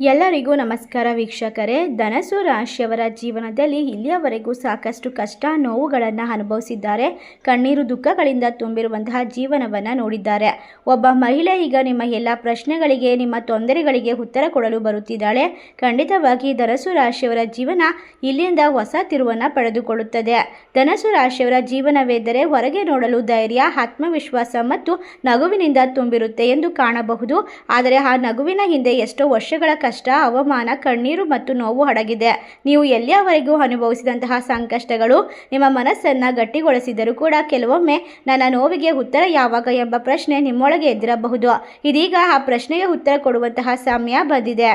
ಎಲ್ಲರಿಗೂ ನಮಸ್ಕಾರ ವೀಕ್ಷಕರೇ. ಧನಸ್ಸು ರಾಶಿಯವರ ಜೀವನದಲ್ಲಿ ಇಲ್ಲಿಯವರೆಗೂ ಸಾಕಷ್ಟು ಕಷ್ಟ ನೋವುಗಳನ್ನು ಅನುಭವಿಸಿದ್ದಾರೆ. ಕಣ್ಣೀರು ದುಃಖಗಳಿಂದ ತುಂಬಿರುವಂತಹ ಜೀವನವನ್ನು ನೋಡಿದ್ದಾರೆ. ಒಬ್ಬ ಮಹಿಳೆ ಈಗ ನಿಮ್ಮ ಎಲ್ಲ ಪ್ರಶ್ನೆಗಳಿಗೆ, ನಿಮ್ಮ ತೊಂದರೆಗಳಿಗೆ ಉತ್ತರ ಕೊಡಲು ಬರುತ್ತಿದ್ದಾಳೆ. ಖಂಡಿತವಾಗಿ ಧನಸ್ಸು ರಾಶಿಯವರ ಜೀವನ ಇಲ್ಲಿಂದ ಹೊಸ ತಿರುವನ್ನು ಪಡೆದುಕೊಳ್ಳುತ್ತದೆ. ಧನಸ್ಸು ರಾಶಿಯವರ ಜೀವನವೆಂದರೆ ಹೊರಗೆ ನೋಡಲು ಧೈರ್ಯ, ಆತ್ಮವಿಶ್ವಾಸ ಮತ್ತು ನಗುವಿನಿಂದ ತುಂಬಿರುತ್ತೆ ಎಂದು ಕಾಣಬಹುದು. ಆದರೆ ಆ ನಗುವಿನ ಹಿಂದೆ ಎಷ್ಟೋ ವರ್ಷಗಳ ಕಷ್ಟ, ಅವಮಾನ, ಕಣ್ಣೀರು ಮತ್ತು ನೋವು ಅಡಗಿದೆ. ನೀವು ಎಲ್ಲಿಯವರೆಗೂ ಅನುಭವಿಸಿದಂತಹ ಸಂಕಷ್ಟಗಳು ನಿಮ್ಮ ಮನಸ್ಸನ್ನು ಗಟ್ಟಿಗೊಳಿಸಿದರೂ ಕೂಡ ಕೆಲವೊಮ್ಮೆ ನನ್ನ ನೋವಿಗೆ ಉತ್ತರ ಯಾವಾಗ ಎಂಬ ಪ್ರಶ್ನೆ ನಿಮ್ಮೊಳಗೆ ಎದ್ದಿರಬಹುದು. ಇದೀಗ ಆ ಪ್ರಶ್ನೆಗೆ ಉತ್ತರ ಕೊಡುವಂತಹ ಸಮಯ ಬಂದಿದೆ.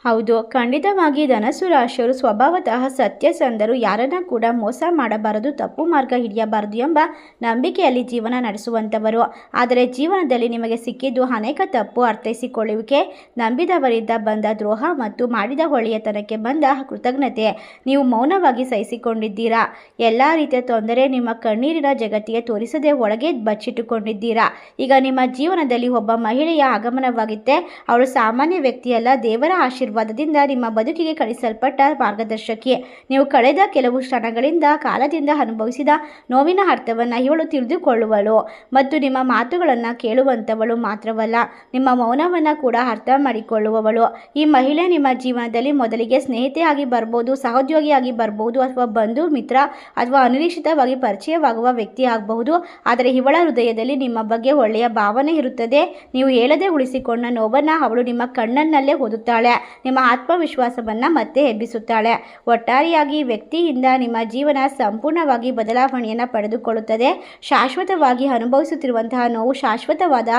ಹೌದು, ಖಂಡಿತವಾಗಿ ಧನಸ್ಸು ರಾಶಿಯವರು ಸ್ವಭಾವತಃ ಸತ್ಯಸಂಧರು. ಯಾರನ್ನ ಕೂಡ ಮೋಸ ಮಾಡಬಾರದು, ತಪ್ಪು ಮಾರ್ಗ ಹಿಡಿಯಬಾರದು ಎಂಬ ನಂಬಿಕೆಯಲ್ಲಿ ಜೀವನ ನಡೆಸುವಂಥವರು. ಆದರೆ ಜೀವನದಲ್ಲಿ ನಿಮಗೆ ಸಿಕ್ಕಿದ್ದು ಅನೇಕ ತಪ್ಪು ಅರ್ಥೈಸಿಕೊಳ್ಳುವಿಕೆ, ನಂಬಿದವರಿಂದ ಬಂದ ದ್ರೋಹ ಮತ್ತು ಮಾಡಿದ ಒಳ್ಳೆಯತನಕ್ಕೆ ಬಂದ ಕೃತಜ್ಞತೆ. ನೀವು ಮೌನವಾಗಿ ಸಹಿಸಿಕೊಂಡಿದ್ದೀರಾ. ಎಲ್ಲ ರೀತಿಯ ತೊಂದರೆ ನಿಮ್ಮ ಕಣ್ಣೀರಿನ ಜಗತ್ತಿಗೆ ತೋರಿಸದೆ ಒಳಗೆ ಬಚ್ಚಿಟ್ಟುಕೊಂಡಿದ್ದೀರಾ. ಈಗ ನಿಮ್ಮ ಜೀವನದಲ್ಲಿ ಒಬ್ಬ ಮಹಿಳೆಯ ಆಗಮನವಾಗಿತ್ತೆ. ಅವಳು ಸಾಮಾನ್ಯ ವ್ಯಕ್ತಿಯಲ್ಲ, ದೇವರ ಆಶೀರ್ವಾದದಿಂದ ನಿಮ್ಮ ಬದುಕಿಗೆ ಕಳಿಸಲ್ಪಟ್ಟ ಮಾರ್ಗದರ್ಶಕಿ. ನೀವು ಕಳೆದ ಕೆಲವು ಕ್ಷಣಗಳಿಂದ ಕಾಲದಿಂದ ಅನುಭವಿಸಿದ ನೋವಿನ ಅರ್ಥವನ್ನು ಇವಳು ತಿಳಿದುಕೊಳ್ಳುವಳು ಮತ್ತು ನಿಮ್ಮ ಮಾತುಗಳನ್ನು ಕೇಳುವಂಥವಳು ಮಾತ್ರವಲ್ಲ, ನಿಮ್ಮ ಮೌನವನ್ನು ಕೂಡ ಅರ್ಥ ಮಾಡಿಕೊಳ್ಳುವವಳು. ಈ ಮಹಿಳೆ ನಿಮ್ಮ ಜೀವನದಲ್ಲಿ ಮೊದಲಿಗೆ ಸ್ನೇಹಿತೆಯಾಗಿ ಬರ್ಬೋದು, ಸಹೋದ್ಯೋಗಿಯಾಗಿ ಬರ್ಬೋದು, ಅಥವಾ ಬಂಧು ಮಿತ್ರ ಅಥವಾ ಅನಿರೀಕ್ಷಿತವಾಗಿ ಪರಿಚಯವಾಗುವ ವ್ಯಕ್ತಿ ಆಗಬಹುದು. ಆದರೆ ಇವಳ ಹೃದಯದಲ್ಲಿ ನಿಮ್ಮ ಬಗ್ಗೆ ಒಳ್ಳೆಯ ಭಾವನೆ ಇರುತ್ತದೆ. ನೀವು ಹೇಳದೆ ಉಳಿಸಿಕೊಂಡ ನೋವನ್ನು ಅವಳು ನಿಮ್ಮ ಕಣ್ಣನ್ನಲ್ಲೇ ಓದುತ್ತಾಳೆ. ನಿಮ್ಮ ಆತ್ಮವಿಶ್ವಾಸವನ್ನು ಮತ್ತೆ ಎಬ್ಬಿಸುತ್ತಾಳೆ. ಒಟ್ಟಾರೆಯಾಗಿ ವ್ಯಕ್ತಿಯಿಂದ ನಿಮ್ಮ ಜೀವನ ಸಂಪೂರ್ಣವಾಗಿ ಬದಲಾವಣೆಯನ್ನು ಪಡೆದುಕೊಳ್ಳುತ್ತದೆ. ಶಾಶ್ವತವಾಗಿ ಅನುಭವಿಸುತ್ತಿರುವಂತಹ ನೋವು ಶಾಶ್ವತವಾದ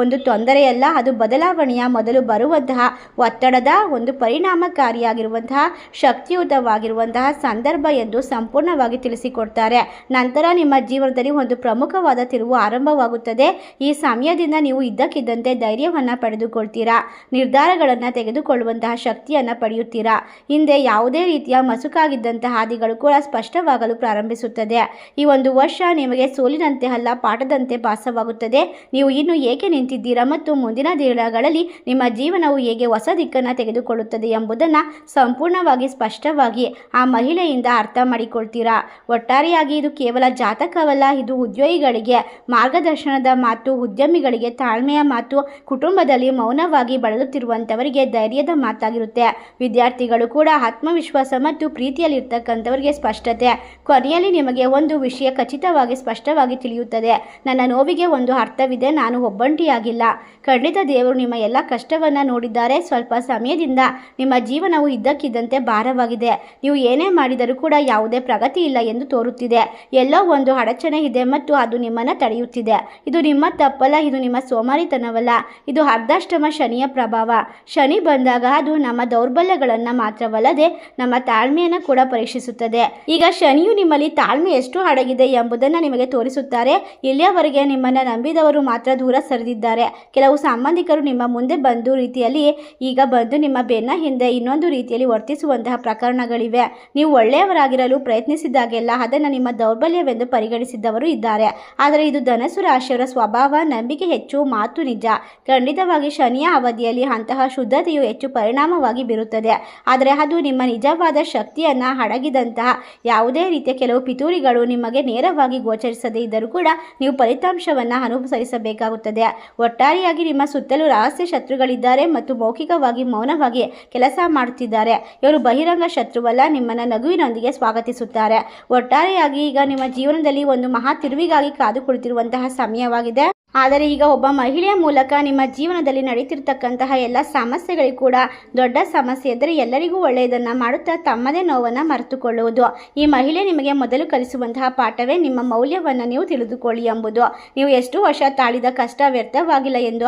ಒಂದು ತೊಂದರೆಯಲ್ಲ, ಅದು ಬದಲಾವಣೆಯ ಮೊದಲು ಬರುವಂತಹ ಒತ್ತಡದ ಒಂದು ಪರಿಣಾಮಕಾರಿಯಾಗಿರುವಂತಹ ಶಕ್ತಿಯುತವಾಗಿರುವಂತಹ ಸಂದರ್ಭ ಎಂದು ಸಂಪೂರ್ಣವಾಗಿ ತಿಳಿಸಿಕೊಡ್ತಾರೆ. ನಂತರ ನಿಮ್ಮ ಜೀವನದಲ್ಲಿ ಒಂದು ಪ್ರಮುಖವಾದ ತಿರುವು ಆರಂಭವಾಗುತ್ತದೆ. ಈ ಸಮಯದಿಂದ ನೀವು ಇದ್ದಕ್ಕಿದ್ದಂತೆ ಧೈರ್ಯವನ್ನು ಪಡೆದುಕೊಳ್ತೀರಾ, ನಿರ್ಧಾರಗಳನ್ನು ತೆಗೆದುಕೊಳ್ಳುವಂತಹ ಶಕ್ತಿಯನ್ನು ಪಡೆಯುತ್ತೀರಾ. ಹಿಂದೆ ಯಾವುದೇ ರೀತಿಯ ಮಸುಕಾಗಿದ್ದಂತಹ ಹಾದಿಗಳು ಕೂಡ ಸ್ಪಷ್ಟವಾಗಲು ಪ್ರಾರಂಭಿಸುತ್ತದೆ. ಈ ಒಂದು ವರ್ಷ ನಿಮಗೆ ಸೋಲಿನಂತೆ ಅಲ್ಲ, ಪಾಠದಂತೆ ಭಾಸವಾಗುತ್ತದೆ. ನೀವು ಇನ್ನು ಏಕೆ ನಿಂತಿದ್ದೀರಾ ಮತ್ತು ಮುಂದಿನ ದಿನಗಳಲ್ಲಿ ನಿಮ್ಮ ಜೀವನವು ಹೇಗೆ ಹೊಸ ದಿಕ್ಕನ್ನು ತೆಗೆದುಕೊಳ್ಳುತ್ತದೆ ಎಂಬುದನ್ನು ಸಂಪೂರ್ಣವಾಗಿ ಸ್ಪಷ್ಟವಾಗಿ ಆ ಮಹಿಳೆಯಿಂದ ಅರ್ಥ ಮಾಡಿಕೊಳ್ತೀರಾ. ಒಟ್ಟಾರೆಯಾಗಿ ಇದು ಕೇವಲ ಜಾತಕವಲ್ಲ, ಇದು ಉದ್ಯೋಗಿಗಳಿಗೆ ಮಾರ್ಗದರ್ಶನದ ಮಾತು, ಉದ್ಯಮಿಗಳಿಗೆ ತಾಳ್ಮೆಯ ಮಾತು, ಕುಟುಂಬದಲ್ಲಿ ಮೌನವಾಗಿ ಬಳಲುತ್ತಿರುವಂಥವರಿಗೆ ಧೈರ್ಯದ ಮಾತಾಗಿರುತ್ತೆ. ವಿದ್ಯಾರ್ಥಿಗಳು ಕೂಡ ಆತ್ಮವಿಶ್ವಾಸ ಮತ್ತು ಪ್ರೀತಿಯಲ್ಲಿರ್ತಕ್ಕಂಥವರಿಗೆ ಸ್ಪಷ್ಟತೆ. ಕೊನೆಯಲ್ಲಿ ನಿಮಗೆ ಒಂದು ವಿಷಯ ಖಚಿತವಾಗಿ ಸ್ಪಷ್ಟವಾಗಿ ತಿಳಿಯುತ್ತದೆ, ನನ್ನ ನೋವಿಗೆ ಒಂದು ಅರ್ಥವಿದೆ, ನಾನು ಒಬ್ಬಂಟಿಯಾಗಿಲ್ಲ. ಖಂಡಿತ ದೇವರು ನಿಮ್ಮ ಎಲ್ಲ ಕಷ್ಟವನ್ನು ನೋಡಿದ್ದಾರೆ. ಸ್ವಲ್ಪ ಸಮಯದಿಂದ ನಿಮ್ಮ ಜೀವನವು ಇದ್ದಕ್ಕಿದ್ದಂತೆ ಭಾರವಾಗಿದೆ. ನೀವು ಏನೇ ಮಾಡಿದರೂ ಕೂಡ ಯಾವುದೇ ಪ್ರಗತಿ ಇಲ್ಲ ಎಂದು ತೋರುತ್ತಿದೆ. ಎಲ್ಲೋ ಒಂದು ಅಡಚಣೆ ಇದೆ ಮತ್ತು ಅದು ನಿಮ್ಮನ್ನು ತಡೆಯುತ್ತಿದೆ. ಇದು ನಿಮ್ಮ ತಪ್ಪಲ್ಲ, ಇದು ನಿಮ್ಮ ಸೋಮಾರಿತನವಲ್ಲ, ಇದು ಅರ್ಧಾಷ್ಟಮ ಶನಿಯ ಪ್ರಭಾವ. ಶನಿ ಬಂದಾಗ ಅದು ನಮ್ಮ ದೌರ್ಬಲ್ಯಗಳನ್ನು ಮಾತ್ರವಲ್ಲದೆ ನಮ್ಮ ತಾಳ್ಮೆಯನ್ನು ಕೂಡ ಪರೀಕ್ಷಿಸುತ್ತದೆ. ಈಗ ಶನಿಯು ನಿಮ್ಮಲ್ಲಿ ತಾಳ್ಮೆ ಎಷ್ಟು ಅಡಗಿದೆ ಎಂಬುದನ್ನು ನಿಮಗೆ ತೋರಿಸುತ್ತಾರೆ. ಇಲ್ಲಿಯವರೆಗೆ ನಿಮ್ಮನ್ನು ನಂಬಿದವರು ಮಾತ್ರ ದೂರ ಸರಿದಿದ್ದಾರೆ. ಕೆಲವು ಸಂಬಂಧಿಕರು ನಿಮ್ಮ ಮುಂದೆ ಬಂದು ರೀತಿಯಲ್ಲಿ ಈಗ ಬಂದು ನಿಮ್ಮ ಬೆನ್ನ ಹಿಂದೆ ಇನ್ನೊಂದು ರೀತಿಯಲ್ಲಿ ವರ್ತಿಸುವಂತಹ ಪ್ರಕರಣಗಳಿವೆ. ನೀವು ಒಳ್ಳೆಯವರಾಗಿರಲು ಪ್ರಯತ್ನಿಸಿದಾಗೆಲ್ಲ ಅದನ್ನು ನಿಮ್ಮ ದೌರ್ಬಲ್ಯವೆಂದು ಪರಿಗಣಿಸಿದ್ದವರು ಇದ್ದಾರೆ. ಆದರೆ ಇದು ಧನಸ್ಸು ರಾಶಿಯವರ ಸ್ವಭಾವ. ನಂಬಿಕೆ ಹೆಚ್ಚು, ಮಾತು ನಿಜ. ಖಂಡಿತವಾಗಿ ಶನಿಯ ಅವಧಿಯಲ್ಲಿ ಅಂತಹ ಶುದ್ಧತೆಯು ಹೆಚ್ಚು ಪರಿಣಾಮವಾಗಿ ಬೀರುತ್ತದೆ. ಆದರೆ ಅದು ನಿಮ್ಮ ನಿಜವಾದ ಶಕ್ತಿಯನ್ನು ಅಡಗಿದಂತಹ ಯಾವುದೇ ರೀತಿಯ ಕೆಲವು ಪಿತೂರಿಗಳು ನಿಮಗೆ ನೇರವಾಗಿ ಗೋಚರಿಸದೇ ಇದ್ದರೂ ಕೂಡ ನೀವು ಫಲಿತಾಂಶವನ್ನು ಅನುಸರಿಸಬೇಕಾಗುತ್ತದೆ. ಒಟ್ಟಾರೆಯಾಗಿ ನಿಮ್ಮ ಸುತ್ತಲೂ ರಹಸ್ಯ ಶತ್ರುಗಳಿದ್ದಾರೆ ಮತ್ತು ಮೌಖಿಕವಾಗಿ ಮೌನವಾಗಿ ಕೆಲಸ ಮಾಡುತ್ತಿದ್ದಾರೆ. ಇವರು ಬಹಿರಂಗ ಶತ್ರುವಲ್ಲ, ನಿಮ್ಮನ್ನು ನಗುವಿನೊಂದಿಗೆ ಸ್ವಾಗತಿಸುತ್ತಾರೆ. ಒಟ್ಟಾರೆಯಾಗಿ ಈಗ ನಿಮ್ಮ ಜೀವನದಲ್ಲಿ ಒಂದು ಮಹಾ ತಿರುವಿಗಾಗಿ ಕಾದು ಕುಳಿತಿರುವಂತಹ ಸಮಯವಾಗಿದೆ. ಆದರೆ ಈಗ ಒಬ್ಬ ಮಹಿಳೆಯ ಮೂಲಕ ನಿಮ್ಮ ಜೀವನದಲ್ಲಿ ನಡೀತಿರ್ತಕ್ಕಂತಹ ಎಲ್ಲ ಸಮಸ್ಯೆಗಳಿಗೂ ಕೂಡ ದೊಡ್ಡ ಸಮಸ್ಯೆ ಎಂದರೆ ಎಲ್ಲರಿಗೂ ಒಳ್ಳೆಯದನ್ನು ಮಾಡುತ್ತಾ ತಮ್ಮದೇ ನೋವನ್ನು ಮರೆತುಕೊಳ್ಳುವುದು. ಈ ಮಹಿಳೆ ನಿಮಗೆ ಮೊದಲು ಕಲಿಸುವಂತಹ ಪಾಠವೇ ನಿಮ್ಮ ಮೌಲ್ಯವನ್ನು ನೀವು ತಿಳಿದುಕೊಳ್ಳಿ ಎಂಬುದು. ನೀವು ಎಷ್ಟು ವರ್ಷ ತಾಳಿದ ಕಷ್ಟ ವ್ಯರ್ಥವಾಗಿಲ್ಲ ಎಂದು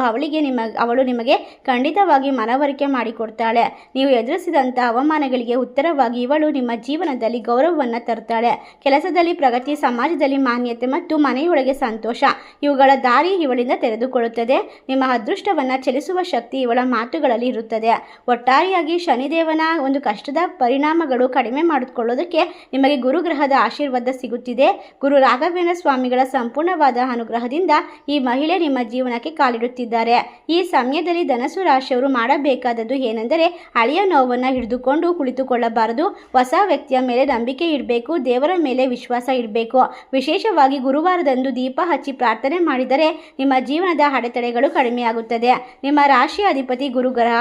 ಅವಳು ನಿಮಗೆ ಖಂಡಿತವಾಗಿ ಮನವರಿಕೆ ಮಾಡಿಕೊಡ್ತಾಳೆ. ನೀವು ಎದುರಿಸಿದಂಥ ಅವಮಾನಗಳಿಗೆ ಉತ್ತರವಾಗಿ ಇವಳು ನಿಮ್ಮ ಜೀವನದಲ್ಲಿ ಗೌರವವನ್ನು ತರ್ತಾಳೆ. ಕೆಲಸದಲ್ಲಿ ಪ್ರಗತಿ, ಸಮಾಜದಲ್ಲಿ ಮಾನ್ಯತೆ ಮತ್ತು ಮನೆಯೊಳಗೆ ಸಂತೋಷ, ಇವುಗಳ ದಾರಿ ದಾರಿ ಇವಳಿಂದ ತೆರೆದುಕೊಳ್ಳುತ್ತದೆ. ನಿಮ್ಮ ಅದೃಷ್ಟವನ್ನು ಚಲಿಸುವ ಶಕ್ತಿ ಇವಳ ಮಾತುಗಳಲ್ಲಿ ಇರುತ್ತದೆ. ಒಟ್ಟಾರೆಯಾಗಿ ಶನಿದೇವನ ಒಂದು ಕಷ್ಟದ ಪರಿಣಾಮಗಳು ಕಡಿಮೆ ಮಾಡಿಕೊಳ್ಳೋದಕ್ಕೆ ನಿಮಗೆ ಗುರುಗ್ರಹದ ಆಶೀರ್ವಾದ ಸಿಗುತ್ತಿದೆ. ಗುರು ರಾಘವೇಂದ್ರ ಸ್ವಾಮಿಗಳ ಸಂಪೂರ್ಣವಾದ ಅನುಗ್ರಹದಿಂದ ಈ ಮಹಿಳೆ ನಿಮ್ಮ ಜೀವನಕ್ಕೆ ಕಾಲಿಡುತ್ತಿದ್ದಾರೆ. ಈ ಸಮಯದಲ್ಲಿ ಧನಸ್ಸು ರಾಶಿಯವರು ಮಾಡಬೇಕಾದದ್ದು ಏನೆಂದರೆ ಹಳೆಯ ನೋವನ್ನು ಹಿಡಿದುಕೊಂಡು ಕುಳಿತುಕೊಳ್ಳಬಾರದು. ಹೊಸ ವ್ಯಕ್ತಿಯ ಮೇಲೆ ನಂಬಿಕೆ ಇಡಬೇಕು. ದೇವರ ಮೇಲೆ ವಿಶ್ವಾಸ ಇಡಬೇಕು. ವಿಶೇಷವಾಗಿ ಗುರುವಾರದಂದು ದೀಪ ಹಚ್ಚಿ ಪ್ರಾರ್ಥನೆ ಮಾಡಿದರೆ ನಿಮ್ಮ ಜೀವನದ ಅಡೆತಡೆಗಳು ಕಡಿಮೆಯಾಗುತ್ತದೆ. ನಿಮ್ಮ ರಾಶಿಯ ಅಧಿಪತಿ ಗುರುಗ್ರಹ.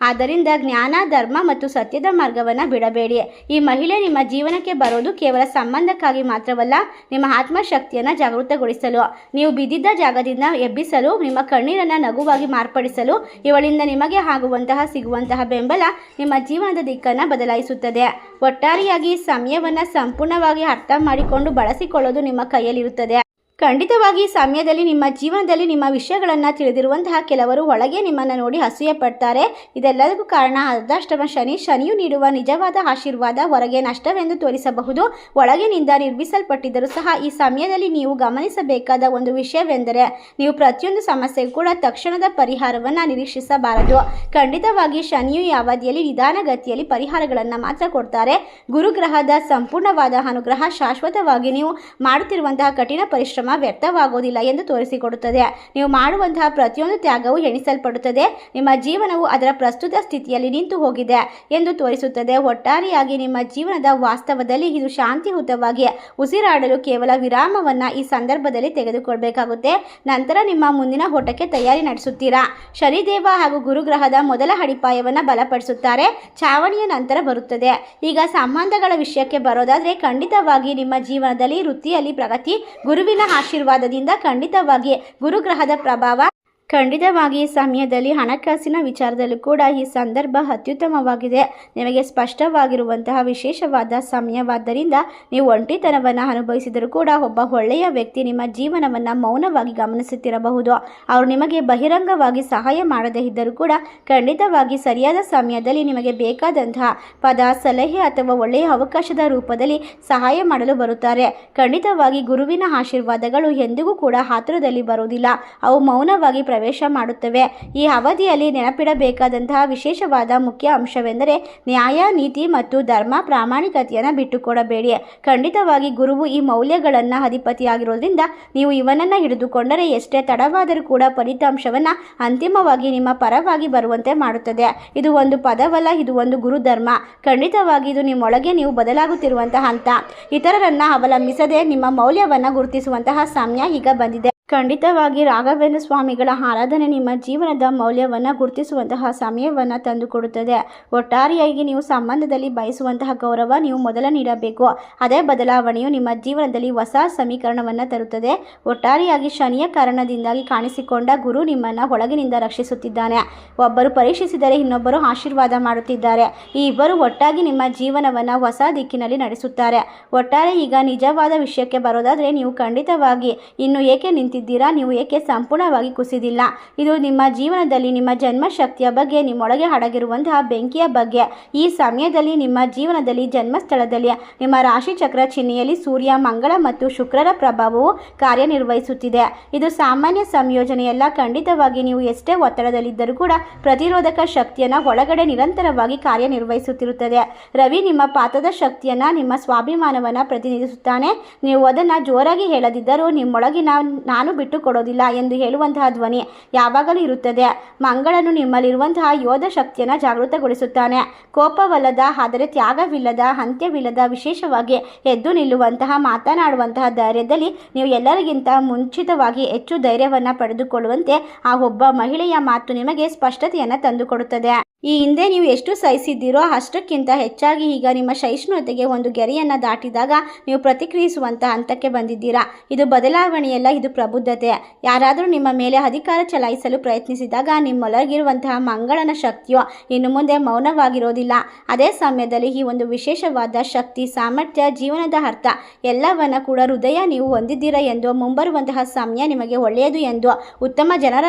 ಆದ್ದರಿಂದ ಜ್ಞಾನ, ಧರ್ಮ ಮತ್ತು ಸತ್ಯದ ಮಾರ್ಗವನ್ನು ಬಿಡಬೇಡಿ. ಈ ಮಹಿಳೆ ನಿಮ್ಮ ಜೀವನಕ್ಕೆ ಬರೋದು ಕೇವಲ ಸಂಬಂಧಕ್ಕಾಗಿ ಮಾತ್ರವಲ್ಲ, ನಿಮ್ಮ ಆತ್ಮಶಕ್ತಿಯನ್ನು ಜಾಗೃತಗೊಳಿಸಲು, ನೀವು ಬಿದ್ದಿದ್ದ ಜಾಗದಿಂದ ಎಬ್ಬಿಸಲು, ನಿಮ್ಮ ಕಣ್ಣೀರನ್ನು ನಗುವಾಗಿ ಮಾರ್ಪಡಿಸಲು ಇವಳಿಂದ ನಿಮಗೆ ಸಿಗುವಂತಹ ಬೆಂಬಲ ನಿಮ್ಮ ಜೀವನದ ದಿಕ್ಕನ್ನು ಬದಲಾಯಿಸುತ್ತದೆ. ಒಟ್ಟಾರೆಯಾಗಿ ಸಮಯವನ್ನು ಸಂಪೂರ್ಣವಾಗಿ ಅರ್ಥ ಮಾಡಿಕೊಂಡು ಬಳಸಿಕೊಳ್ಳೋದು ನಿಮ್ಮ ಕೈಯಲ್ಲಿರುತ್ತದೆ. ಖಂಡಿತವಾಗಿ ಈ ಸಮಯದಲ್ಲಿ ನಿಮ್ಮ ಜೀವನದಲ್ಲಿ ನಿಮ್ಮ ವಿಷಯಗಳನ್ನು ತಿಳಿದಿರುವಂತಹ ಕೆಲವರು ಒಳಗೆ ನಿಮ್ಮನ್ನು ನೋಡಿ ಅಸೂಯೆ ಪಡ್ತಾರೆ. ಇದೆಲ್ಲದಕ್ಕೂ ಕಾರಣ ಅರ್ಧಾಷ್ಟಮ ಶನಿ. ಶನಿಯು ನೀಡುವ ನಿಜವಾದ ಆಶೀರ್ವಾದ ಹೊರಗೆ ನಷ್ಟವೆಂದು ತೋರಿಸಬಹುದು. ಒಳಗಿನಿಂದ ನಿರ್ಮಿಸಲ್ಪಟ್ಟಿದ್ದರೂ ಸಹ ಈ ಸಮಯದಲ್ಲಿ ನೀವು ಗಮನಿಸಬೇಕಾದ ಒಂದು ವಿಷಯವೆಂದರೆ ನೀವು ಪ್ರತಿಯೊಂದು ಸಮಸ್ಯೆಗೂ ಕೂಡ ತಕ್ಷಣದ ಪರಿಹಾರವನ್ನು ನಿರೀಕ್ಷಿಸಬಾರದು. ಖಂಡಿತವಾಗಿ ಶನಿಯು ಈ ಅವಧಿಯಲ್ಲಿ ನಿಧಾನಗತಿಯಲ್ಲಿ ಪರಿಹಾರಗಳನ್ನು ಮಾತ್ರ ಕೊಡ್ತಾರೆ. ಗುರುಗ್ರಹದ ಸಂಪೂರ್ಣವಾದ ಅನುಗ್ರಹ ಶಾಶ್ವತವಾಗಿ ನೀವು ಮಾಡುತ್ತಿರುವಂತಹ ಕಠಿಣ ಪರಿಶ್ರಮ ವ್ಯರ್ಥವಾಗುವುದಿಲ್ಲ ಎಂದು ತೋರಿಸಿಕೊಡುತ್ತದೆ. ನೀವು ಮಾಡುವಂತಹ ಪ್ರತಿಯೊಂದು ತ್ಯಾಗವು ಎಣಿಸಲ್ಪಡುತ್ತದೆ. ನಿಮ್ಮ ಜೀವನವು ಅದರ ಪ್ರಸ್ತುತ ಸ್ಥಿತಿಯಲ್ಲಿ ನಿಂತು ಹೋಗಿದೆ ಎಂದು ತೋರಿಸುತ್ತದೆ. ಒಟ್ಟಾರೆಯಾಗಿ ನಿಮ್ಮ ಜೀವನದ ವಾಸ್ತವದಲ್ಲಿ ಇದು ಶಾಂತಿಯುತವಾಗಿ ಉಸಿರಾಡಲು ಕೇವಲ ವಿರಾಮವನ್ನು ಈ ಸಂದರ್ಭದಲ್ಲಿ ತೆಗೆದುಕೊಳ್ಬೇಕಾಗುತ್ತೆ. ನಂತರ ನಿಮ್ಮ ಮುಂದಿನ ಓಟಕ್ಕೆ ತಯಾರಿ ನಡೆಸುತ್ತೀರಾ. ಶನಿದೇವ ಹಾಗೂ ಗುರುಗ್ರಹದ ಮೊದಲ ಅಡಿಪಾಯವನ್ನು ಬಲಪಡಿಸುತ್ತಾರೆ. ಚಾವಣಿಯ ನಂತರ ಬರುತ್ತದೆ. ಈಗ ಸಂಬಂಧಗಳ ವಿಷಯಕ್ಕೆ ಬರೋದಾದರೆ ಖಂಡಿತವಾಗಿ ನಿಮ್ಮ ಜೀವನದಲ್ಲಿ ವೃತ್ತಿಯಲ್ಲಿ ಪ್ರಗತಿ, ಗುರುವಿನ ಆಶೀರ್ವಾದದಿಂದ ಖಂಡಿತವಾಗಿ ಗುರುಗ್ರಹದ ಪ್ರಭಾವ. ಖಂಡಿತವಾಗಿ ಈ ಸಮಯದಲ್ಲಿ ಹಣಕಾಸಿನ ವಿಚಾರದಲ್ಲೂ ಕೂಡ ಈ ಸಂದರ್ಭ ಅತ್ಯುತ್ತಮವಾಗಿದೆ. ನಿಮಗೆ ಸ್ಪಷ್ಟವಾಗಿರುವಂತಹ ವಿಶೇಷವಾದ ಸಮಯವಾದ್ದರಿಂದ ನೀವು ಒಂಟಿತನವನ್ನು ಅನುಭವಿಸಿದರೂ ಕೂಡ ಒಬ್ಬ ಒಳ್ಳೆಯ ವ್ಯಕ್ತಿ ನಿಮ್ಮ ಜೀವನವನ್ನು ಮೌನವಾಗಿ ಗಮನಿಸುತ್ತಿರಬಹುದು. ಅವರು ನಿಮಗೆ ಬಹಿರಂಗವಾಗಿ ಸಹಾಯ ಮಾಡದೇ ಇದ್ದರೂ ಕೂಡ ಖಂಡಿತವಾಗಿ ಸರಿಯಾದ ಸಮಯದಲ್ಲಿ ನಿಮಗೆ ಬೇಕಾದಂತಹ ಪದ, ಸಲಹೆ ಅಥವಾ ಒಳ್ಳೆಯ ಅವಕಾಶದ ರೂಪದಲ್ಲಿ ಸಹಾಯ ಮಾಡಲು ಬರುತ್ತಾರೆ. ಖಂಡಿತವಾಗಿ ಗುರುವಿನ ಆಶೀರ್ವಾದಗಳು ಎಂದಿಗೂ ಕೂಡ ಆತುರದಲ್ಲಿ ಬರುವುದಿಲ್ಲ. ಅವು ಮೌನವಾಗಿ ಪ್ರವೇಶ ಮಾಡುತ್ತವೆ. ಈ ಅವಧಿಯಲ್ಲಿ ನೆನಪಿಡಬೇಕಾದಂತಹ ವಿಶೇಷವಾದ ಮುಖ್ಯ ಅಂಶವೆಂದರೆ ನ್ಯಾಯ, ನೀತಿ ಮತ್ತು ಧರ್ಮ, ಪ್ರಾಮಾಣಿಕತೆಯನ್ನು ಬಿಟ್ಟುಕೊಡಬೇಡಿ. ಖಂಡಿತವಾಗಿ ಗುರುವು ಈ ಮೌಲ್ಯಗಳನ್ನು ಅಧಿಪತಿಯಾಗಿರೋದ್ರಿಂದ ನೀವು ಇವನನ್ನು ಹಿಡಿದುಕೊಂಡರೆ ಎಷ್ಟೇ ತಡವಾದರೂ ಕೂಡ ಫಲಿತಾಂಶವನ್ನು ಅಂತಿಮವಾಗಿ ನಿಮ್ಮ ಪರವಾಗಿ ಬರುವಂತೆ ಮಾಡುತ್ತದೆ. ಇದು ಒಂದು ಪದವಲ್ಲ, ಇದು ಒಂದು ಗುರುಧರ್ಮ. ಖಂಡಿತವಾಗಿ ಇದು ನಿಮ್ಮೊಳಗೆ ನೀವು ಬದಲಾಗುತ್ತಿರುವಂತಹ ಹಂತ. ಇತರರನ್ನು ಅವಲಂಬಿಸದೆ ನಿಮ್ಮ ಮೌಲ್ಯವನ್ನು ಗುರುತಿಸುವಂತಹ ಸಮಯ ಈಗ ಬಂದಿದೆ. ಖಂಡಿತವಾಗಿ ರಾಘವೇಂದ್ರ ಸ್ವಾಮಿಗಳ ಆರಾಧನೆ ನಿಮ್ಮ ಜೀವನದ ಮೌಲ್ಯವನ್ನು ಗುರುತಿಸುವಂತಹ ಸಮಯವನ್ನು ತಂದುಕೊಡುತ್ತದೆ. ಒಟ್ಟಾರೆಯಾಗಿ ನೀವು ಸಂಬಂಧದಲ್ಲಿ ಬಯಸುವಂತಹ ಗೌರವ ನೀವು ಮೊದಲು ನೀಡಬೇಕು. ಅದೇ ಬದಲಾವಣೆಯು ನಿಮ್ಮ ಜೀವನದಲ್ಲಿ ಹೊಸ ಸಮೀಕರಣವನ್ನು ತರುತ್ತದೆ. ಒಟ್ಟಾರೆಯಾಗಿ ಶನಿಯ ಕಾರಣದಿಂದಾಗಿ ಕಾಣಿಸಿಕೊಂಡ ಗುರು ನಿಮ್ಮನ್ನು ಒಳಗಿನಿಂದ ರಕ್ಷಿಸುತ್ತಿದ್ದಾನೆ. ಒಬ್ಬರು ಪರೀಕ್ಷಿಸಿದರೆ ಇನ್ನೊಬ್ಬರು ಆಶೀರ್ವಾದ ಮಾಡುತ್ತಿದ್ದಾರೆ. ಈ ಇಬ್ಬರು ಒಟ್ಟಾಗಿ ನಿಮ್ಮ ಜೀವನವನ್ನು ಹೊಸ ದಿಕ್ಕಿನಲ್ಲಿ ನಡೆಸುತ್ತಾರೆ. ಒಟ್ಟಾರೆ ಈಗ ನಿಜವಾದ ವಿಷಯಕ್ಕೆ ಬರೋದಾದರೆ ನೀವು ಖಂಡಿತವಾಗಿ ಇನ್ನು ಏಕೆ ನಿಂತಿದ್ದೀರಾ, ನೀವು ಏಕೆ ಸಂಪೂರ್ಣವಾಗಿ ಕುಸಿದಿಲ್ಲ? ಇದು ನಿಮ್ಮ ಜೀವನದಲ್ಲಿ ನಿಮ್ಮ ಜನ್ಮಶಕ್ತಿಯ ಬಗ್ಗೆ, ನಿಮ್ಮೊಳಗೆ ಅಡಗಿರುವಂತಹ ಬೆಂಕಿಯ ಬಗ್ಗೆ. ಈ ಸಮಯದಲ್ಲಿ ನಿಮ್ಮ ಜೀವನದಲ್ಲಿ ಜನ್ಮಸ್ಥಳದಲ್ಲಿ ನಿಮ್ಮ ರಾಶಿ ಚಕ್ರ ಚಿಹ್ನೆಯಲ್ಲಿ ಸೂರ್ಯ, ಮಂಗಳ ಮತ್ತು ಶುಕ್ರರ ಪ್ರಭಾವವು ಕಾರ್ಯನಿರ್ವಹಿಸುತ್ತಿದೆ. ಇದು ಸಾಮಾನ್ಯ ಸಂಯೋಜನೆಯಲ್ಲ. ಖಂಡಿತವಾಗಿ ನೀವು ಎಷ್ಟೇ ಒತ್ತಡದಲ್ಲಿದ್ದರೂ ಕೂಡ ಪ್ರತಿರೋಧಕ ಶಕ್ತಿಯನ್ನು ಒಳಗಡೆ ನಿರಂತರವಾಗಿ ಕಾರ್ಯನಿರ್ವಹಿಸುತ್ತಿರುತ್ತದೆ. ರವಿ ನಿಮ್ಮ ಪಾತ್ರದ ಶಕ್ತಿಯನ್ನು, ನಿಮ್ಮ ಸ್ವಾಭಿಮಾನವನ್ನು ಪ್ರತಿನಿಧಿಸುತ್ತಾನೆ. ನೀವು ಅದನ್ನು ಜೋರಾಗಿ ಹೇಳದಿದ್ದರೂ ನಿಮ್ಮೊಳಗಿನ ನಾನು ಬಿಟ್ಟು ಕೊಡೋದಿಲ್ಲ ಎಂದು ಹೇಳುವಂತಹ ಧ್ವನಿ ಯಾವಾಗಲೂ ಇರುತ್ತದೆ. ಮಂಗಳನು ನಿಮ್ಮಲ್ಲಿರುವಂತಹ ಯೋಧ ಶಕ್ತಿಯನ್ನು ಜಾಗೃತಗೊಳಿಸುತ್ತಾನೆ. ಕೋಪವಲ್ಲದ, ಆದರೆ ತ್ಯಾಗವಿಲ್ಲದ, ಅಂತ್ಯವಿಲ್ಲದ, ವಿಶೇಷವಾಗಿ ಎದ್ದು ನಿಲ್ಲುವಂತಹ, ಮಾತನಾಡುವಂತಹ ಧೈರ್ಯದಲ್ಲಿ ನೀವು ಎಲ್ಲರಿಗಿಂತ ಮುಂಚಿತವಾಗಿ ಹೆಚ್ಚು ಧೈರ್ಯವನ್ನು ಪಡೆದುಕೊಳ್ಳುವಂತೆ ಆ ಒಬ್ಬ ಮಹಿಳೆಯ ಮಾತು ನಿಮಗೆ ಸ್ಪಷ್ಟತೆಯನ್ನು ತಂದುಕೊಡುತ್ತದೆ. ಈ ಹಿಂದೆ ನೀವು ಎಷ್ಟು ಸಹಿಸಿದ್ದೀರೋ ಅಷ್ಟಕ್ಕಿಂತ ಹೆಚ್ಚಾಗಿ ಈಗ ನಿಮ್ಮ ಸಹಿಷ್ಣುತೆಗೆ ಒಂದು ಗೆರೆಯನ್ನು ದಾಟಿದಾಗ ನೀವು ಪ್ರತಿಕ್ರಿಯಿಸುವಂಥ ಹಂತಕ್ಕೆ ಬಂದಿದ್ದೀರಾ. ಇದು ಬದಲಾವಣೆಯಲ್ಲ, ಇದು ಪ್ರಬುದ್ಧತೆ. ಯಾರಾದರೂ ನಿಮ್ಮ ಮೇಲೆ ಅಧಿಕಾರ ಚಲಾಯಿಸಲು ಪ್ರಯತ್ನಿಸಿದಾಗ ನಿಮ್ಮೊಳಗಿರುವಂತಹ ಮಂಗಳನ ಶಕ್ತಿಯು ಇನ್ನು ಮುಂದೆ ಮೌನವಾಗಿರೋದಿಲ್ಲ. ಅದೇ ಸಮಯದಲ್ಲಿ ಈ ಒಂದು ವಿಶೇಷವಾದ ಶಕ್ತಿ, ಸಾಮರ್ಥ್ಯ, ಜೀವನದ ಅರ್ಥ ಎಲ್ಲವನ್ನ ಕೂಡ ಹೃದಯ ನೀವು ಹೊಂದಿದ್ದೀರಾ ಎಂದು, ಮುಂಬರುವಂತಹ ಸಮಯ ನಿಮಗೆ ಒಳ್ಳೆಯದು ಎಂದು, ಉತ್ತಮ ಜನರ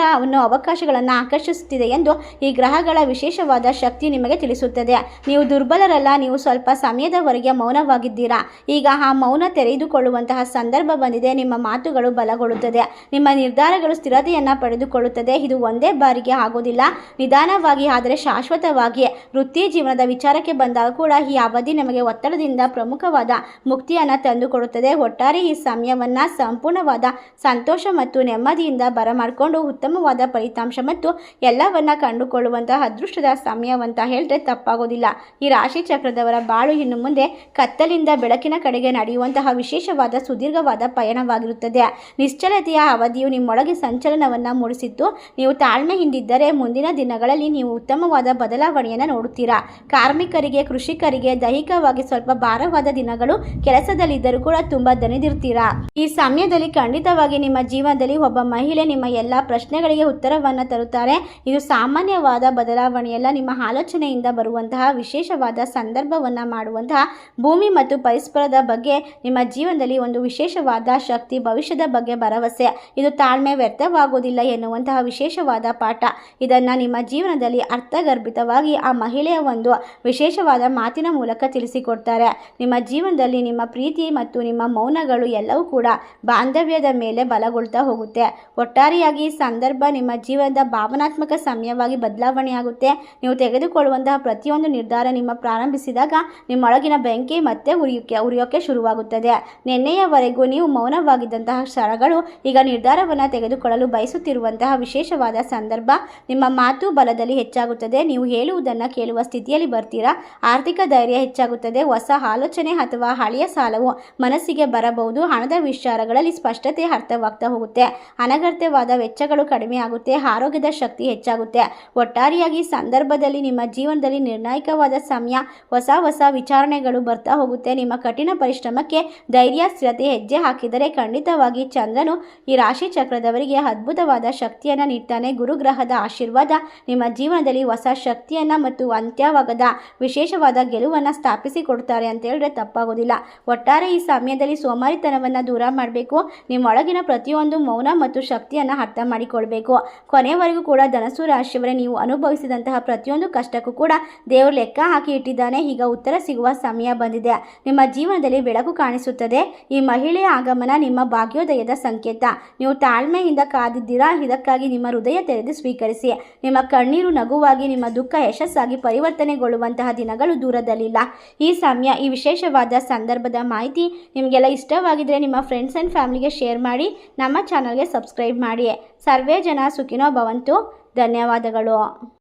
ಅವಕಾಶಗಳನ್ನು ಆಕರ್ಷಿಸುತ್ತಿದೆ ಎಂದು, ಈ ಗ್ರಹಗಳ ವಿಶೇಷ ವಿಶೇಷವಾದ ಶಕ್ತಿ ನಿಮಗೆ ತಿಳಿಸುತ್ತದೆ. ನೀವು ದುರ್ಬಲರಲ್ಲ, ನೀವು ಸ್ವಲ್ಪ ಸಮಯದವರೆಗೆ ಮೌನವಾಗಿದ್ದೀರಾ. ಈಗ ಆ ಮೌನ ತೆರೆದುಕೊಳ್ಳುವಂತಹ ಸಂದರ್ಭ ಬಂದಿದೆ. ನಿಮ್ಮ ಮಾತುಗಳು ಬಲಗೊಳ್ಳುತ್ತದೆ, ನಿಮ್ಮ ನಿರ್ಧಾರಗಳು ಸ್ಥಿರತೆಯನ್ನು ಪಡೆದುಕೊಳ್ಳುತ್ತದೆ. ಇದು ಒಂದೇ ಬಾರಿಗೆ ಆಗೋದಿಲ್ಲ, ನಿಧಾನವಾಗಿ ಆದರೆ ಶಾಶ್ವತವಾಗಿ. ವೃತ್ತಿ ಜೀವನದ ವಿಚಾರಕ್ಕೆ ಬಂದಾಗ ಕೂಡ ಈ ಅವಧಿ ನಮಗೆ ಒತ್ತಡದಿಂದ ಪ್ರಮುಖವಾದ ಮುಕ್ತಿಯನ್ನು ತಂದುಕೊಡುತ್ತದೆ. ಒಟ್ಟಾರೆ ಈ ಸಮಯವನ್ನು ಸಂಪೂರ್ಣವಾದ ಸಂತೋಷ ಮತ್ತು ನೆಮ್ಮದಿಯಿಂದ ಬರಮಾಡಿಕೊಂಡು ಉತ್ತಮವಾದ ಫಲಿತಾಂಶ ಮತ್ತು ಎಲ್ಲವನ್ನ ಕಂಡುಕೊಳ್ಳುವಂತಹ ಅದೃಷ್ಟದ ಸಮಯವಂತ ಹೇಳಿದ್ರೆ ತಪ್ಪಾಗೋದಿಲ್ಲ. ಈ ರಾಶಿ ಚಕ್ರದವರ ಬಾಳು ಇನ್ನು ಮುಂದೆ ಕತ್ತಲಿಂದ ಬೆಳಕಿನ ಕಡೆಗೆ ನಡೆಯುವಂತಹ ವಿಶೇಷವಾದ ಸುದೀರ್ಘವಾದ ಪಯಣವಾಗಿರುತ್ತದೆ. ನಿಶ್ಚಲತೆಯ ಅವಧಿಯು ನಿಮ್ಮೊಳಗೆ ಸಂಚಲನವನ್ನು ಮೂಡಿಸಿತ್ತು. ನೀವು ತಾಳ್ಮೆಯಿಂದಿದ್ದರೆ ಮುಂದಿನ ದಿನಗಳಲ್ಲಿ ನೀವು ಉತ್ತಮವಾದ ಬದಲಾವಣೆಯನ್ನು ನೋಡುತ್ತೀರಾ. ಕಾರ್ಮಿಕರಿಗೆ, ಕೃಷಿಕರಿಗೆ ದೈಹಿಕವಾಗಿ ಸ್ವಲ್ಪ ಭಾರವಾದ ದಿನಗಳು, ಕೆಲಸದಲ್ಲಿದ್ದರೂ ಕೂಡ ತುಂಬಾ ದಣಿದಿರ್ತೀರಾ. ಈ ಸಮಯದಲ್ಲಿ ಖಂಡಿತವಾಗಿ ನಿಮ್ಮ ಜೀವನದಲ್ಲಿ ಒಬ್ಬ ಮಹಿಳೆ ನಿಮ್ಮ ಎಲ್ಲ ಪ್ರಶ್ನೆಗಳಿಗೆ ಉತ್ತರವನ್ನು ತರುತ್ತಾರೆ. ಇದು ಸಾಮಾನ್ಯವಾದ ಬದಲಾವಣೆಯಲ್ಲ, ನಿಮ್ಮ ಆಲೋಚನೆಯಿಂದ ಬರುವಂತಹ ವಿಶೇಷವಾದ ಸಂದರ್ಭವನ್ನು ಮಾಡುವಂತಹ ಭೂಮಿ ಮತ್ತು ಪರಿಸರದ ಬಗ್ಗೆ ನಿಮ್ಮ ಜೀವನದಲ್ಲಿ ಒಂದು ವಿಶೇಷವಾದ ಶಕ್ತಿ, ಭವಿಷ್ಯದ ಬಗ್ಗೆ ಭರವಸೆ. ಇದು ತಾಳ್ಮೆ ವ್ಯರ್ಥವಾಗುವುದಿಲ್ಲ ಎನ್ನುವಂತಹ ವಿಶೇಷವಾದ ಪಾಠ. ಇದನ್ನು ನಿಮ್ಮ ಜೀವನದಲ್ಲಿ ಅರ್ಥಗರ್ಭಿತವಾಗಿ ಆ ಮಹಿಳೆಯ ಒಂದು ವಿಶೇಷವಾದ ಮಾತಿನ ಮೂಲಕ ತಿಳಿಸಿಕೊಡ್ತಾರೆ. ನಿಮ್ಮ ಜೀವನದಲ್ಲಿ ನಿಮ್ಮ ಪ್ರೀತಿ ಮತ್ತು ನಿಮ್ಮ ಮೌನಗಳು ಎಲ್ಲವೂ ಕೂಡ ಬಾಂಧವ್ಯದ ಮೇಲೆ ಬಲಗೊಳ್ತಾ ಹೋಗುತ್ತೆ. ಒಟ್ಟಾರೆಯಾಗಿ ಈ ಸಂದರ್ಭ ನಿಮ್ಮ ಜೀವನದ ಭಾವನಾತ್ಮಕ ಸಮಯವಾಗಿ ಬದಲಾವಣೆಯಾಗುತ್ತೆ. ನೀವು ತೆಗೆದುಕೊಳ್ಳುವಂತಹ ಪ್ರತಿಯೊಂದು ನಿರ್ಧಾರ ನಿಮ್ಮ ಪ್ರಾರಂಭಿಸಿದಾಗ ನಿಮ್ಮೊಳಗಿನ ಬೆಂಕಿ ಮತ್ತೆ ಉರಿಯೋಕೆ ಶುರುವಾಗುತ್ತದೆ. ನಿನ್ನೆಯವರೆಗೂ ನೀವು ಮೌನವಾಗಿದ್ದಂತಹ ಕ್ಷಣಗಳು ಈಗ ನಿರ್ಧಾರವನ್ನು ತೆಗೆದುಕೊಳ್ಳಲು ಬಯಸುತ್ತಿರುವಂತಹ ವಿಶೇಷವಾದ ಸಂದರ್ಭ. ನಿಮ್ಮ ಮಾತು ಬಲದಲ್ಲಿ ಹೆಚ್ಚಾಗುತ್ತದೆ, ನೀವು ಹೇಳುವುದನ್ನು ಕೇಳುವ ಸ್ಥಿತಿಯಲ್ಲಿ ಬರ್ತೀರಾ. ಆರ್ಥಿಕ ಧೈರ್ಯ ಹೆಚ್ಚಾಗುತ್ತದೆ. ಹೊಸ ಆಲೋಚನೆ ಅಥವಾ ಹಳೆಯ ಸಾಲವು ಮನಸ್ಸಿಗೆ ಬರಬಹುದು. ಹಣದ ವಿಚಾರಗಳಲ್ಲಿ ಸ್ಪಷ್ಟತೆ ಅರ್ಥವಾಗ್ತಾ ಹೋಗುತ್ತೆ. ಅನಗತ್ಯವಾದ ವೆಚ್ಚಗಳು ಕಡಿಮೆ ಆಗುತ್ತೆ. ಆರೋಗ್ಯದ ಶಕ್ತಿ ಹೆಚ್ಚಾಗುತ್ತೆ. ಒಟ್ಟಾರೆಯಾಗಿ ಸಂದರ್ಭದಲ್ಲಿ ನಿಮ್ಮ ಜೀವನದಲ್ಲಿ ನಿರ್ಣಾಯಕವಾದ ಸಮಯ. ಹೊಸ ವಿಚಾರಣೆಗಳು ಬರ್ತಾ ಹೋಗುತ್ತೆ. ನಿಮ್ಮ ಕಠಿಣ ಪರಿಶ್ರಮಕ್ಕೆ ಧೈರ್ಯ, ಸ್ಥಿರತೆ ಹೆಜ್ಜೆ ಹಾಕಿದರೆ ಖಂಡಿತವಾಗಿ ಚಂದ್ರನು ಈ ರಾಶಿ ಚಕ್ರದವರಿಗೆ ಅದ್ಭುತವಾದ ಶಕ್ತಿಯನ್ನು ನೀಡ್ತಾನೆ. ಗುರುಗ್ರಹದ ಆಶೀರ್ವಾದ ನಿಮ್ಮ ಜೀವನದಲ್ಲಿ ಹೊಸ ಶಕ್ತಿಯನ್ನು ಮತ್ತು ಅಂತ್ಯವಾಗದ ವಿಶೇಷವಾದ ಗೆಲುವನ್ನು ಸ್ಥಾಪಿಸಿ ಕೊಡ್ತಾರೆ ಅಂತ ಹೇಳಿದ್ರೆ ತಪ್ಪಾಗೋದಿಲ್ಲ. ಒಟ್ಟಾರೆ ಈ ಸಮಯದಲ್ಲಿ ಸೋಮಾರಿತನವನ್ನು ದೂರ ಮಾಡಬೇಕು. ನಿಮ್ಮೊಳಗಿನ ಪ್ರತಿಯೊಂದು ಮೌನ ಮತ್ತು ಶಕ್ತಿಯನ್ನು ಅರ್ಥ ಮಾಡಿಕೊಳ್ಬೇಕು. ಕೊನೆಯವರೆಗೂ ಕೂಡ ಧನಸ್ಸು ರಾಶಿಯವರೇ, ನೀವು ಅನುಭವಿಸಿದಂತಹ ಪ್ರತಿಯೊಂದು ಕಷ್ಟಕ್ಕೂ ಕೂಡ ದೇವರು ಲೆಕ್ಕ ಹಾಕಿ ಇಟ್ಟಿದ್ದಾನೆ. ಈಗ ಉತ್ತರ ಸಿಗುವ ಸಮಯ ಬಂದಿದೆ. ನಿಮ್ಮ ಜೀವನದಲ್ಲಿ ಬೆಳಕು ಕಾಣಿಸುತ್ತದೆ. ಈ ಮಹಿಳೆಯ ಆಗಮನ ನಿಮ್ಮ ಭಾಗ್ಯೋದಯದ ಸಂಕೇತ. ನೀವು ತಾಳ್ಮೆಯಿಂದ ಕಾದಿದ್ದೀರಾ. ಇದಕ್ಕಾಗಿ ನಿಮ್ಮ ಹೃದಯ ತೆರೆದು ಸ್ವೀಕರಿಸಿ. ನಿಮ್ಮ ಕಣ್ಣೀರು ನಗುವಾಗಿ, ನಿಮ್ಮ ದುಃಖ ಯಶಸ್ಸಾಗಿ ಪರಿವರ್ತನೆಗೊಳ್ಳುವಂತಹ ದಿನಗಳು ದೂರದಲ್ಲಿಲ್ಲ. ಈ ಸಮಯ, ಈ ವಿಶೇಷವಾದ ಸಂದರ್ಭದ ಮಾಹಿತಿ ನಿಮಗೆಲ್ಲ ಇಷ್ಟವಾಗಿದ್ದರೆ ನಿಮ್ಮ ಫ್ರೆಂಡ್ಸ್ ಆ್ಯಂಡ್ ಫ್ಯಾಮಿಲಿಗೆ ಶೇರ್ ಮಾಡಿ. ನಮ್ಮ ಚಾನಲ್ಗೆ ಸಬ್ಸ್ಕ್ರೈಬ್ ಮಾಡಿ. ಸರ್ವೇ ಜನ ಸುಖಿನೋ ಭವಂತು. ಧನ್ಯವಾದಗಳು.